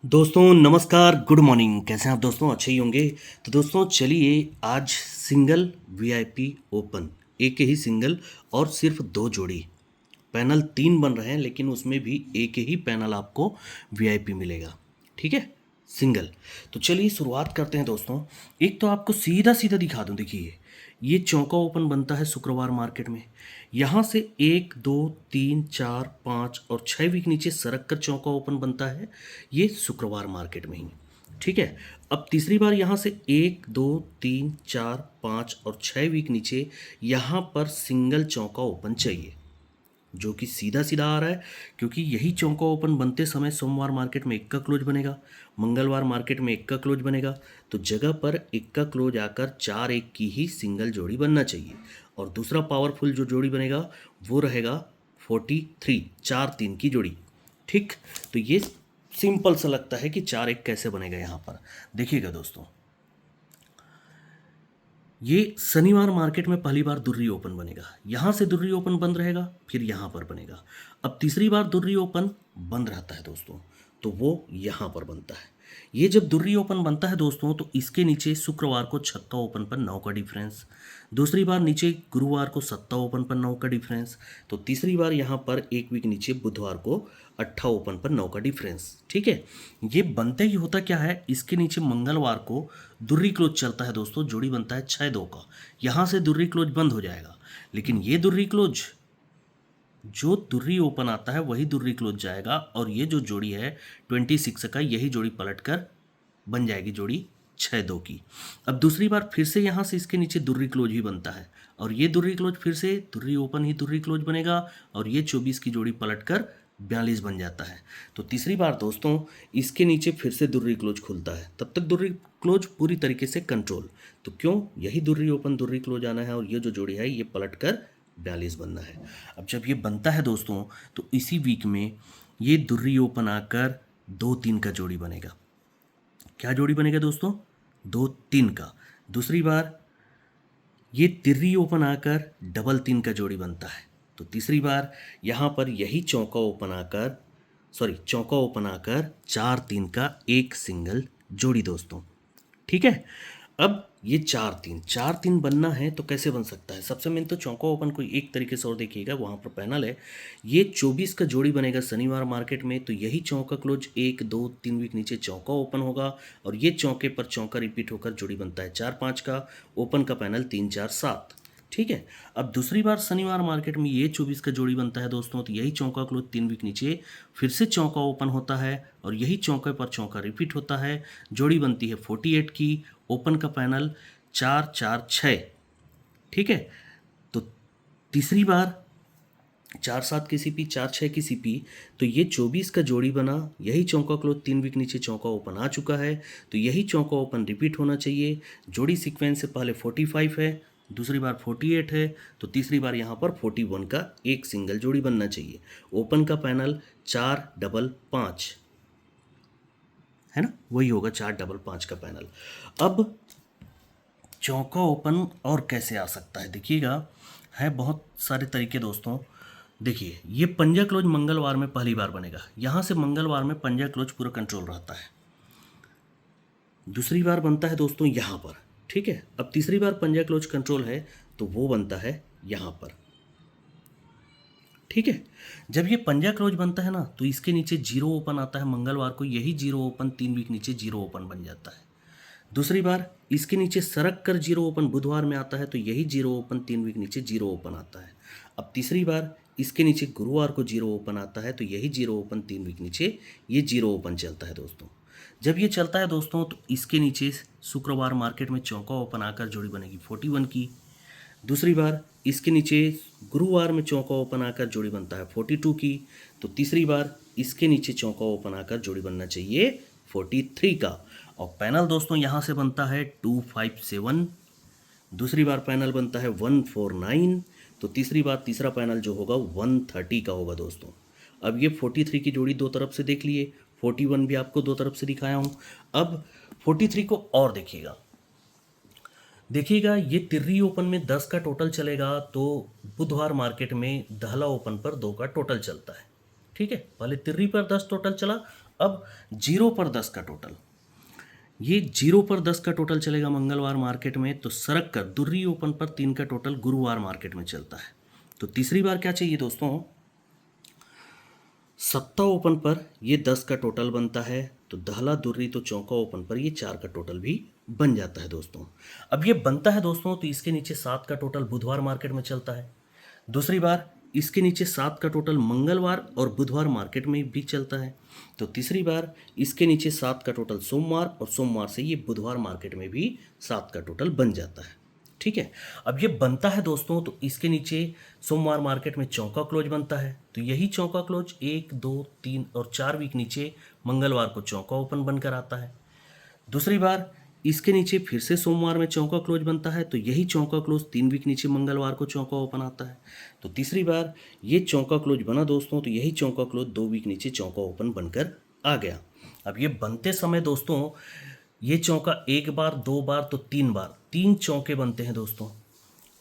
दोस्तों नमस्कार, good morning. कैसे हैं आप दोस्तों? अच्छे ही होंगे। तो दोस्तों चलिए आज सिंगल वीआईपी ओपन, एक ही सिंगल और सिर्फ दो जोड़ी। पैनल तीन बन रहे हैं लेकिन उसमें भी एक ही पैनल आपको वीआईपी मिलेगा। ठीक है, सिंगल। तो चलिए शुरुआत करते हैं दोस्तों। एक तो आपको सीधा सीधा दिखा दूं, देखिए ये चौका ओपन बनता है शुक्रवार मार्केट में। यहाँ से एक दो तीन चार पाँच और छः वीक नीचे सरक कर चौका ओपन बनता है, ये शुक्रवार मार्केट में ही। ठीक है, अब तीसरी बार यहाँ से एक दो तीन चार पाँच और छः वीक नीचे यहाँ पर सिंगल चौका ओपन चाहिए, जो कि सीधा सीधा आ रहा है क्योंकि यही चौका ओपन बनते समय सोमवार मार्केट में एक का क्लोज बनेगा, मंगलवार मार्केट में एक का क्लोज बनेगा। तो जगह पर एक का क्लोज आकर चार एक की ही सिंगल जोड़ी बनना चाहिए और दूसरा पावरफुल जो जोड़ी बनेगा वो रहेगा 43, चार तीन की जोड़ी। ठीक, तो ये सिंपल सा लगता है कि चार एक कैसे बनेगा। यहाँ पर देखिएगा दोस्तों, ये शनिवार मार्केट में पहली बार दुर्री ओपन बनेगा, यहाँ से दुर्री ओपन बंद रहेगा, फिर यहाँ पर बनेगा। अब तीसरी बार दुर्री ओपन बंद रहता है दोस्तों, तो वो यहाँ पर बनता है। ये जब दुर्री ओपन बनता है दोस्तों तो इसके नीचे शुक्रवार को छक्का ओपन पर 9 का डिफरेंस, दूसरी बार नीचे गुरुवार को सत्ता ओपन पर 9 का डिफरेंस, तो तीसरी बार यहाँ पर एक वीक नीचे बुधवार को अट्ठा ओपन पर 9 का डिफरेंस। ठीक है, ये बनते ही होता क्या है, इसके नीचे मंगलवार को दुर्री क्लोज चलता है दोस्तों, जोड़ी बनता है 6-2 का। यहाँ से दुर्री क्लोज बंद हो जाएगा, लेकिन ये दुर्री क्लोज, जो दुर्री ओपन आता है वही दुर्री क्लोज जाएगा और ये जो जोड़ी है 26 का, यही जोड़ी पलट कर बन जाएगी जोड़ी 6-2 की। अब दूसरी बार फिर से यहाँ से इसके नीचे दुर्री क्लोज ही बनता है और ये दुर्री क्लोज फिर से दुर्री ओपन ही दुर्री क्लोज बनेगा और ये 24 की जोड़ी पलट कर 42 बन जाता है। तो तीसरी बार दोस्तों इसके नीचे फिर से दुर्री क्लोज खुलता है, तब तक दुर्री क्लोज पूरी तरीके से कंट्रोल। तो क्यों, यही दुर्री ओपन दुर्री क्लोज आना है और ये जो जोड़ी है ये पलट कर 42 बनना है। अब जब ये बनता है दोस्तों तो इसी वीक में ये दुर्री ओपन आकर 2-3 का जोड़ी बनेगा। क्या जोड़ी बनेगा दोस्तों? 2-3 का। दूसरी बार ये तिर्री ओपन आकर डबल 3 का जोड़ी बनता है। तो तीसरी बार यहाँ पर यही चौका ओपन आकर 4-3 का एक सिंगल जोड़ी दोस्तों। ठीक है, अब ये 4-3 बनना है तो कैसे बन सकता है? सबसे मेन तो चौका ओपन को एक तरीके से और देखिएगा, वहाँ पर पैनल है, ये 24 का जोड़ी बनेगा शनिवार मार्केट में, तो यही चौका क्लोज 1-2-3 वीक नीचे चौका ओपन होगा और ये चौके पर चौका रिपीट होकर जोड़ी बनता है 4-5 का, ओपन का पैनल 3-4-7। ठीक है, अब दूसरी बार शनिवार मार्केट में ये 24 का जोड़ी बनता है दोस्तों, तो यही चौका क्लोज 3 वीक नीचे फिर से चौका ओपन होता है और यही चौके पर चौका रिपीट होता है, जोड़ी बनती है 48 की, ओपन का पैनल 4-4-6। ठीक है, तो तीसरी बार 4-7 की सीपी 4-6 की सीपी, तो ये 24 का जोड़ी बना, यही चौका क्लोज 3 वीक नीचे चौका ओपन आ चुका है, तो यही चौका ओपन रिपीट होना चाहिए। जोड़ी सीक्वेंस से पहले 45 है, दूसरी बार 48 है, तो तीसरी बार यहाँ पर 41 का एक सिंगल जोड़ी बनना चाहिए। ओपन का पैनल 4-5-5 है ना, वही होगा 4-5 का पैनल। अब चौका ओपन और कैसे आ सकता है देखिएगा, है बहुत सारे तरीके दोस्तों। देखिए ये पंजा क्लोज मंगलवार में पहली बार बनेगा, यहाँ से मंगलवार में पंजा क्लोज पूरा कंट्रोल रहता है। दूसरी बार बनता है दोस्तों यहाँ पर। ठीक है, अब तीसरी बार पंजा क्लोज कंट्रोल है तो वो बनता है यहाँ पर। ठीक है, जब ये पंजा क्लोज बनता है ना तो इसके नीचे जीरो ओपन आता है मंगलवार को, यही जीरो ओपन 3 वीक नीचे जीरो ओपन बन जाता है। दूसरी बार इसके नीचे सरक कर जीरो ओपन बुधवार में आता है, तो यही जीरो ओपन 3 वीक नीचे जीरो ओपन आता है। अब तीसरी बार इसके नीचे गुरुवार को जीरो ओपन आता है, तो यही जीरो ओपन 3 वीक नीचे ये जीरो ओपन चलता है दोस्तों। जब ये चलता है दोस्तों तो इसके नीचे शुक्रवार मार्केट में चौका ओपन आकर जोड़ी बनेगी 41 की। दूसरी बार इसके नीचे गुरुवार में चौका ओपन आकर जोड़ी बनता है 42 की। तो तीसरी बार इसके नीचे चौका ओपन आकर जोड़ी बनना चाहिए 43 का। और पैनल दोस्तों यहाँ से बनता है 257, दूसरी बार पैनल बनता है 149, तो तीसरी बार तीसरा पैनल जो होगा 130 का होगा दोस्तों। अब ये 43 की जोड़ी दो तरफ से देख लिए, 41 भी आपको दो तरफ से दिखाया हूँ। अब 43 को और देखिएगा ये तिर्री ओपन में 10 का टोटल चलेगा, तो बुधवार मार्केट में दहला ओपन पर 2 का टोटल चलता है। ठीक है, पहले तिर्री पर 10 टोटल चला, अब 0 पर 10 का टोटल, ये 0 पर 10 का टोटल चलेगा मंगलवार मार्केट में, तो सरक कर दुर्री ओपन पर 3 का टोटल गुरुवार मार्केट में चलता है। तो तीसरी बार क्या चाहिए दोस्तों, सप्ताह ओपन पर ये 10 का टोटल बनता है, तो दहला दुर्री तो चौका ओपन पर ये 4 का टोटल भी बन जाता है दोस्तों। अब ये बनता है दोस्तों, तो इसके नीचे 7 का टोटल बुधवार मार्केट में चलता है। दूसरी बार इसके नीचे 7 का टोटल मंगलवार और बुधवार मार्केट में भी चलता है। तो तीसरी बार इसके नीचे 7 का टोटल सोमवार, और सोमवार से ये बुधवार मार्केट में भी 7 का टोटल बन जाता है। ठीक है, अब ये बनता है दोस्तों, तो इसके नीचे सोमवार मार्केट में चौका क्लोज बनता है, तो यही चौका क्लोज 1, 2, 3 और 4 वीक नीचे मंगलवार को चौका ओपन बनकर आता है। दूसरी बार इसके नीचे फिर से सोमवार में चौका क्लोज बनता है, तो यही चौका क्लोज 3 वीक नीचे मंगलवार को चौका ओपन आता है। तो तीसरी बार ये चौका क्लोज बना दोस्तों, तो यही चौका क्लोज 2 वीक नीचे चौका ओपन बनकर आ गया। अब ये बनते समय दोस्तों, ये चौका 1 बार, 2 बार, तो 3 बार, 3 चौके बनते हैं दोस्तों।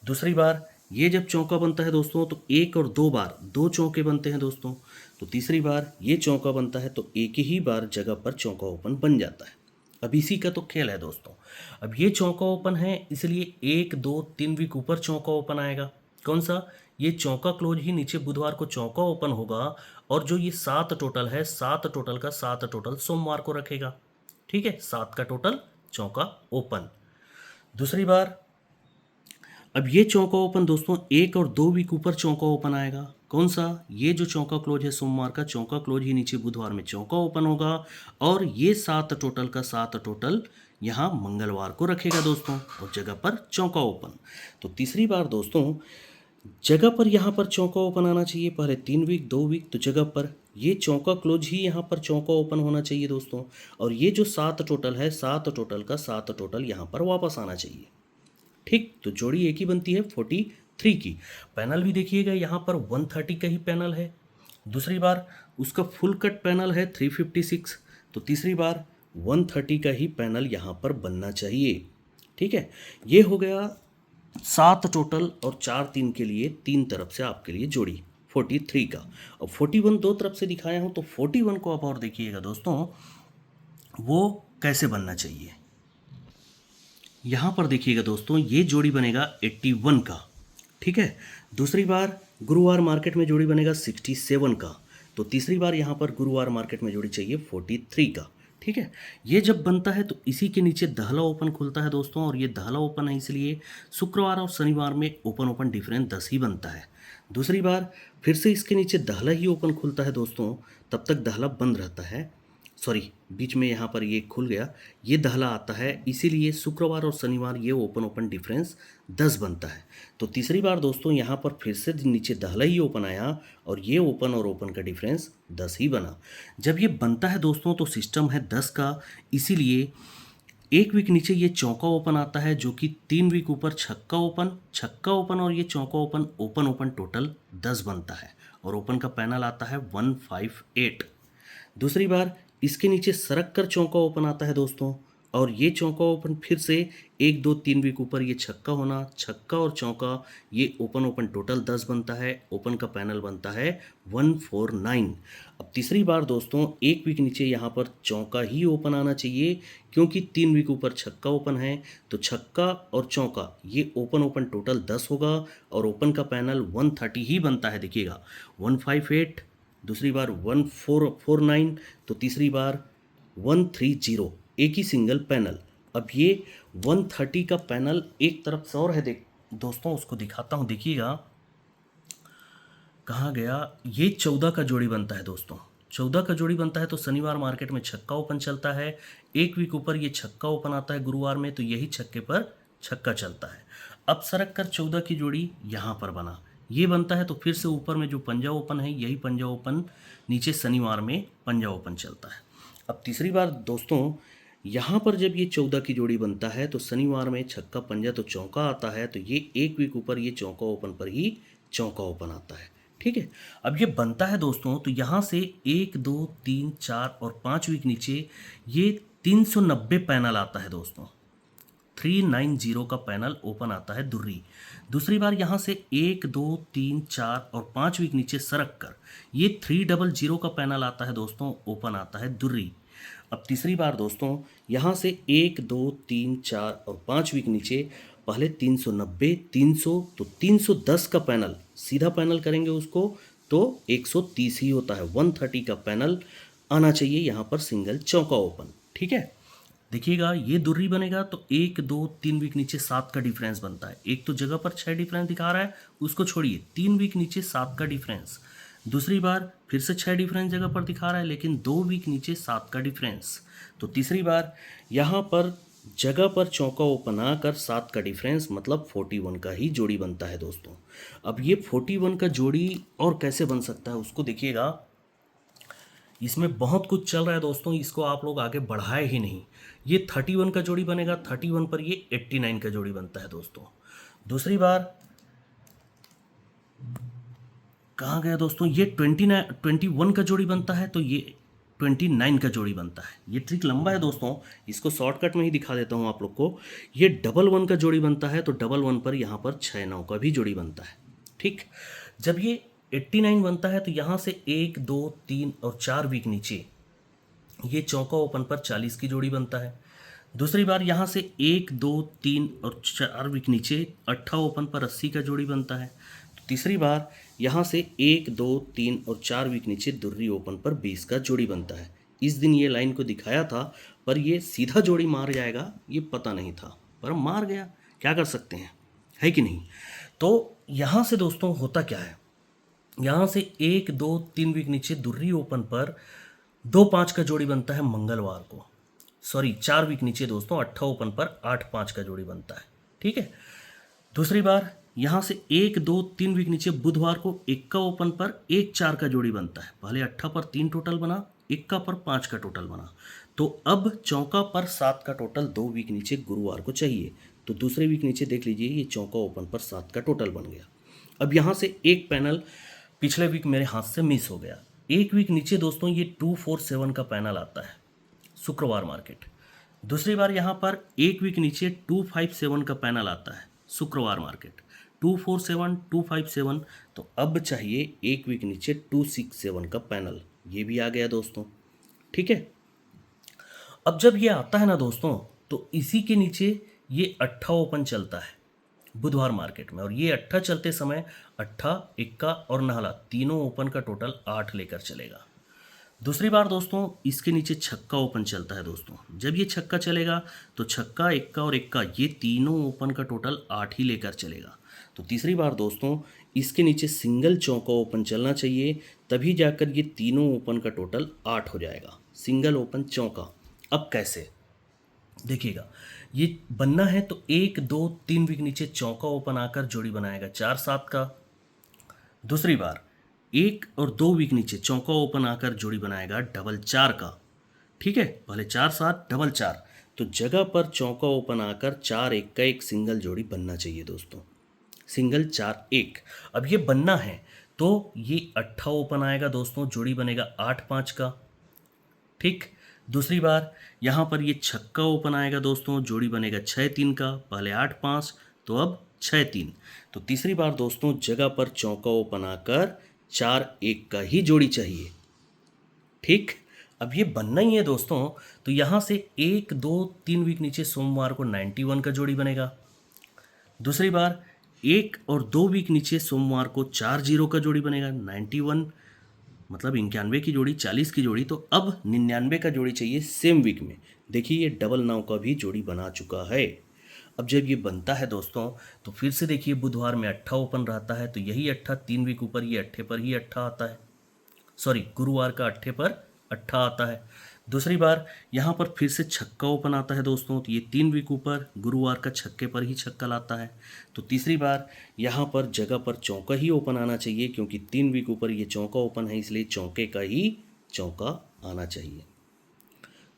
दूसरी बार ये जब चौका बनता है दोस्तों, तो 1 और 2 बार 2 चौके बनते हैं दोस्तों। तो तीसरी बार ये चौका बनता है, तो एक ही बार जगह पर चौका ओपन बन जाता है। अब इसी का तो खेल है दोस्तों। अब ये चौका ओपन है, इसलिए 1, 2, 3 वीक ऊपर चौका ओपन आएगा। कौन सा, ये चौका क्लोज ही नीचे बुधवार को चौका ओपन होगा, और जो ये 7 टोटल है, 7 टोटल का 7 टोटल सोमवार को रखेगा। ठीक है, 7 का टोटल चौका ओपन। दूसरी बार अब ये चौका ओपन दोस्तों 1 और 2 वीक ऊपर चौका ओपन आएगा। कौन सा, ये जो चौका क्लोज है सोमवार का, चौका क्लोज ही नीचे बुधवार में चौका ओपन होगा, और ये 7 टोटल का 7 टोटल यहाँ मंगलवार को रखेगा दोस्तों, और जगह पर चौका ओपन। तो तीसरी बार दोस्तों जगह पर यहाँ पर चौका ओपन आना चाहिए, पहले 3 वीक 2 वीक, तो जगह पर ये चौका क्लोज ही यहाँ पर चौका ओपन होना चाहिए दोस्तों, और ये जो 7 टोटल है, 7 टोटल का 7 टोटल यहाँ पर वापस आना चाहिए। ठीक, तो जोड़ी एक ही बनती है 43 की। पैनल भी देखिएगा, यहाँ पर 130 का ही पैनल है। दूसरी बार उसका फुल कट पैनल है 356, तो तीसरी बार 130 का ही पैनल यहाँ पर बनना चाहिए। ठीक है, ये हो गया 7 टोटल और 4 3 के लिए, 3 तरफ से आपके लिए जोड़ी 43 का। और 41 2 तरफ से दिखाया हूँ, तो 41 को आप और देखिएगा दोस्तों, वो कैसे बनना चाहिए। यहाँ पर देखिएगा दोस्तों, ये जोड़ी बनेगा 81 का। ठीक है, दूसरी बार गुरुवार मार्केट में जोड़ी बनेगा 67 का, तो तीसरी बार यहाँ पर गुरुवार मार्केट में जोड़ी चाहिए 43 का। ठीक है, ये जब बनता है तो इसी के नीचे दहला ओपन खुलता है दोस्तों, और ये दहला ओपन है, इसलिए शुक्रवार और शनिवार में ओपन ओपन डिफरेंस 10 ही बनता है। दूसरी बार फिर से इसके नीचे दहला ही ओपन खुलता है दोस्तों, तब तक दहला बंद रहता है, सॉरी बीच में यहाँ पर ये खुल गया, ये दहला आता है, इसीलिए शुक्रवार और शनिवार ये ओपन ओपन डिफरेंस 10 बनता है। तो तीसरी बार दोस्तों यहाँ पर फिर से नीचे दहला ही ओपन आया, और ये ओपन और ओपन का डिफरेंस 10 ही बना। जब ये बनता है दोस्तों, तो सिस्टम है 10 का, इसीलिए 1 वीक नीचे ये चौका ओपन आता है, जो कि 3 वीक ऊपर छक्का ओपन और ये चौका ओपन ओपन ओपन टोटल 10 बनता है, और ओपन का पैनल आता है 158। दूसरी बार इसके नीचे सरक कर चौका ओपन आता है दोस्तों, और ये चौका ओपन फिर से 1 2 3 वीक ऊपर ये छक्का होना, छक्का और चौका ये ओपन ओपन टोटल 10 बनता है, ओपन का पैनल बनता है 149। अब तीसरी बार दोस्तों 1 वीक नीचे यहाँ पर चौका ही ओपन आना चाहिए, क्योंकि 3 वीक ऊपर छक्का ओपन है, तो छक्का और चौका ये ओपन ओपन टोटल 10 होगा, और ओपन का पैनल 130 ही बनता है। देखिएगा 158, दूसरी बार 1449, तो तीसरी बार 130, एक ही सिंगल पैनल। अब ये 130 का पैनल एक तरफ से और है दोस्तों, उसको दिखाता हूँ, देखिएगा कहाँ गया, ये 14 का जोड़ी बनता है दोस्तों। 14 का जोड़ी बनता है, तो शनिवार मार्केट में छक्का ओपन चलता है, 1 वीक ऊपर ये छक्का ओपन आता है गुरुवार में, तो यही छक्के पर छक्का चलता है। अब सरक कर 14 की जोड़ी यहाँ पर बना, ये बनता है, तो फिर से ऊपर में जो पंजा ओपन है, यही पंजा ओपन नीचे शनिवार में पंजा ओपन चलता है। अब तीसरी बार दोस्तों यहाँ पर जब ये 14 की जोड़ी बनता है, तो शनिवार में छक्का पंजा तो चौका आता है, तो ये 1 वीक ऊपर ये चौका ओपन पर ही चौका ओपन आता है। ठीक है, अब ये बनता है दोस्तों, तो यहाँ से 1 2 3 4 और 5 वीक नीचे ये 390 पैनल आता है दोस्तों। 390 का पैनल ओपन आता है दुर्री। दूसरी बार यहाँ से 1 2 3 4 और 5 वीक नीचे सरक कर ये 300 का पैनल आता है दोस्तों, ओपन आता है दुर्री। अब तीसरी बार दोस्तों यहाँ से 1 2 3 4 और 5 वीक नीचे पहले 390 300 तो 310 का पैनल सीधा पैनल करेंगे उसको तो 130 ही होता है। 130 का पैनल आना चाहिए यहाँ पर सिंगल चौका ओपन। ठीक है, देखिएगा ये दुर्री बनेगा तो 1 2 3 वीक नीचे 7 का डिफरेंस बनता है। एक तो जगह पर 6 डिफरेंस दिखा रहा है, उसको छोड़िए, 3 वीक नीचे 7 का डिफरेंस। दूसरी बार फिर से 6 डिफरेंस जगह पर दिखा रहा है, लेकिन 2 वीक नीचे 7 का डिफरेंस। तो तीसरी बार यहाँ पर जगह पर चौका ओपन आकर 7 का डिफरेंस मतलब 41 का ही जोड़ी बनता है दोस्तों। अब ये 41 का जोड़ी और कैसे बन सकता है उसको देखिएगा, इसमें बहुत कुछ चल रहा है दोस्तों, इसको आप लोग आगे बढ़ाए ही नहीं। ये 31 का जोड़ी बनेगा, 31 पर ये 89 का जोड़ी बनता है दोस्तों। दूसरी बार कहाँ गया दोस्तों, ये 21 का जोड़ी बनता है तो ये 29 का जोड़ी बनता है। ये ट्रिक लंबा है दोस्तों, इसको शॉर्टकट में ही दिखा देता हूँ आप लोग को। ये 11 का जोड़ी बनता है तो 11 पर यहाँ पर 6 9 का भी जोड़ी बनता है। ठीक, जब ये 89 बनता है तो यहाँ से 1 2 3 और 4 वीक नीचे ये चौका ओपन पर 40 की जोड़ी बनता है। दूसरी बार यहाँ से 1 2 3 और 4 वीक नीचे 18 ओपन पर 80 का जोड़ी बनता है। तो तीसरी बार यहाँ से 1 2 3 और 4 वीक नीचे दुर्री ओपन पर 20 का जोड़ी बनता है। इस दिन ये लाइन को दिखाया था पर ये सीधा जोड़ी मार जाएगा ये पता नहीं था, पर मार गया, क्या कर सकते हैं, है कि नहीं। तो यहाँ से दोस्तों होता क्या है, यहाँ से 1 2 3 वीक नीचे दुर्री ओपन पर 2 5 का जोड़ी बनता है मंगलवार को। सॉरी, 4 वीक नीचे दोस्तों 8 ओपन पर 8 5 का जोड़ी बनता है। ठीक है, दूसरी बार यहाँ से 1 2 3 वीक नीचे बुधवार को 1 ओपन पर 1 4 का जोड़ी बनता है। पहले 8 पर 3 टोटल बना, 1 पर 5 का टोटल बना। तो अब चौका पर 7 का टोटल 2 वीक नीचे गुरुवार को चाहिए। तो दूसरे वीक नीचे देख लीजिए ये चौका ओपन पर 7 का टोटल बन गया। अब यहाँ से एक पैनल पिछले वीक मेरे हाथ से मिस हो गया। एक वीक नीचे दोस्तों ये 247 का पैनल आता है शुक्रवार मार्केट। दूसरी बार यहाँ पर एक वीक नीचे 257 का पैनल आता है शुक्रवार मार्केट। 247 257, तो अब चाहिए एक वीक नीचे 267 का पैनल, ये भी आ गया दोस्तों। ठीक है, अब जब ये आता है ना दोस्तों तो इसी के नीचे ये 8 ओपन चलता है बुधवार मार्केट में, और ये 8 चलते समय 8 1 और नाला तीनों ओपन का टोटल 8 लेकर चलेगा। दूसरी बार दोस्तों इसके नीचे छक्का ओपन चलता है दोस्तों। जब ये छक्का चलेगा तो छक्का 1 और 1 ये तीनों ओपन का टोटल 8 ही लेकर चलेगा। तो तीसरी बार दोस्तों इसके नीचे सिंगल चौका ओपन चलना चाहिए, तभी जाकर ये तीनों ओपन का टोटल 8 हो जाएगा। सिंगल ओपन चौका। अब कैसे देखिएगा, ये बनना है तो 1 2 3 वीक नीचे चौका ओपन आकर जोड़ी बनाएगा 4 7 का। दूसरी बार 1 और 2 वीक नीचे चौका ओपन आकर जोड़ी बनाएगा 4 4 का। ठीक है, पहले 4 7 4 4, तो जगह पर चौका ओपन आकर 4 1 का एक सिंगल जोड़ी बनना चाहिए दोस्तों, सिंगल 4 1। अब ये बनना है तो ये 8 ओपन आएगा दोस्तों, जोड़ी बनेगा 8 5 का। ठीक, दूसरी बार यहाँ पर ये छक्का ओपन आएगा दोस्तों, जोड़ी बनेगा 6 3 का। पहले 8 5, तो अब 6 3। तो तीसरी बार दोस्तों जगह पर चौका ओपन आकर 4 1 का ही जोड़ी चाहिए। ठीक, अब ये बनना ही है दोस्तों, तो यहाँ से 1 2 3 वीक नीचे सोमवार को 91 का जोड़ी बनेगा। दूसरी बार 1 और 2 वीक नीचे सोमवार को 4 0 का जोड़ी बनेगा 91, मतलब 91 की जोड़ी 40 की जोड़ी। तो अब 99 का जोड़ी चाहिए सेम वीक में। देखिए ये 9 का भी जोड़ी बना चुका है। अब जब ये बनता है दोस्तों तो फिर से देखिए बुधवार में 8 ओपन रहता है, तो यही 8 3 वीक ऊपर ये 8 पर ही 8 आता है। सॉरी, गुरुवार का 8 पर 8 आता है। दूसरी बार यहाँ पर फिर से छक्का ओपन आता है दोस्तों, तो ये 3 वीक ऊपर गुरुवार का छक्के पर ही छक्का लाता है। तो तीसरी बार यहाँ पर जगह पर चौका ही ओपन आना चाहिए, क्योंकि 3 वीक ऊपर ये चौका ओपन है, इसलिए चौके का ही चौका आना चाहिए।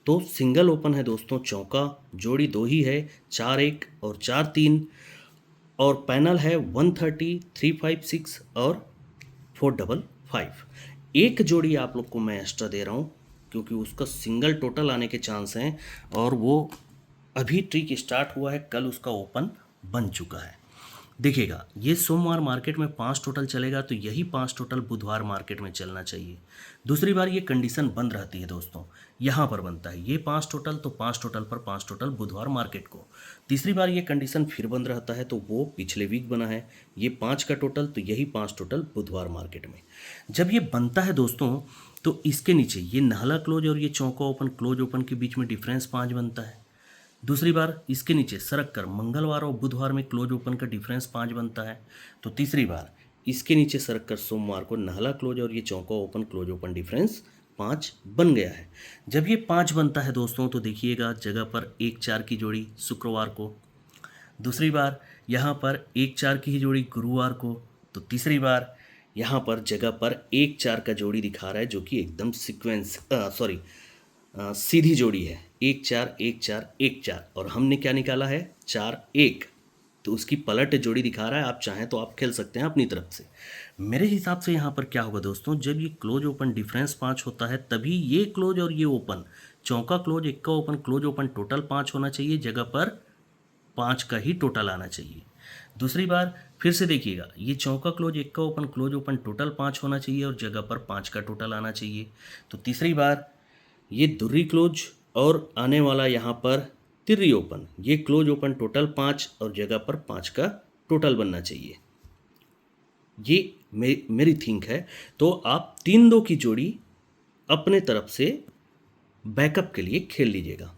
तो सिंगल ओपन है दोस्तों चौका, जोड़ी 2 ही है 4 1 और 4 3, और पैनल है 130 3 5 6 और 4 5 5। एक जोड़ी आप लोग को मैं एक्स्ट्रा दे रहा हूँ क्योंकि उसका सिंगल टोटल आने के चांस हैं, और वो अभी ट्रिक स्टार्ट हुआ है, कल उसका ओपन बन चुका है। देखिएगा, ये सोमवार मार्केट में 5 टोटल चलेगा तो यही 5 टोटल बुधवार मार्केट में चलना चाहिए। दूसरी बार ये कंडीशन बंद रहती है दोस्तों, यहाँ पर बनता है ये 5 टोटल, तो 5 टोटल पर 5 टोटल बुधवार मार्केट को। तीसरी बार ये कंडीशन फिर बंद रहता है तो वो पिछले वीक बना है, ये 5 का टोटल, तो यही 5 टोटल बुधवार मार्केट में। जब ये बनता है दोस्तों तो इसके नीचे ये नाला क्लोज और ये चौका ओपन क्लोज ओपन के बीच में डिफरेंस 5 बनता है। दूसरी बार इसके नीचे सरक कर मंगलवार और बुधवार में क्लोज ओपन का डिफरेंस 5 बनता है। तो तीसरी बार इसके नीचे सरक कर सोमवार को नाला क्लोज और ये चौका ओपन क्लोज ओपन डिफरेंस 5 बन गया है। जब ये 5 बनता है दोस्तों तो देखिएगा जगह पर 1-4 की जोड़ी शुक्रवार को, दूसरी बार यहाँ पर 1-4 की ही जोड़ी गुरुवार को, तो तीसरी बार यहाँ पर जगह पर 1-4 का जोड़ी दिखा रहा है जो कि एकदम सीधी जोड़ी है, 1-4 1-4 1-4, और हमने क्या निकाला है 4-1, तो उसकी पलट जोड़ी दिखा रहा है। आप चाहें तो आप खेल सकते हैं अपनी तरफ से। मेरे हिसाब से यहाँ पर क्या होगा दोस्तों, जब ये क्लोज ओपन डिफरेंस 5 होता है तभी ये क्लोज और ये ओपन, चौका क्लोज इक्का ओपन क्लोज ओपन टोटल 5 होना चाहिए, जगह पर 5 का ही टोटल आना चाहिए। दूसरी बार फिर से देखिएगा, ये चौका क्लोज इक्का ओपन क्लोज ओपन टोटल 5 होना चाहिए और जगह पर 5 का टोटल आना चाहिए। तो तीसरी बार ये दुर्री क्लोज और आने वाला यहाँ पर तिर्री ओपन, ये क्लोज ओपन टोटल 5 और जगह पर 5 का टोटल बनना चाहिए। ये मेरी थिंक है। तो आप 3-2 की जोड़ी अपने तरफ से बैकअप के लिए खेल लीजिएगा।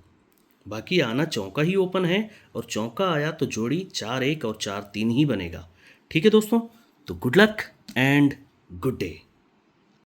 बाकी आना चौका ही ओपन है और चौका आया तो जोड़ी 4-1 और 4-3 ही बनेगा। ठीक है दोस्तों, तो good luck and good day.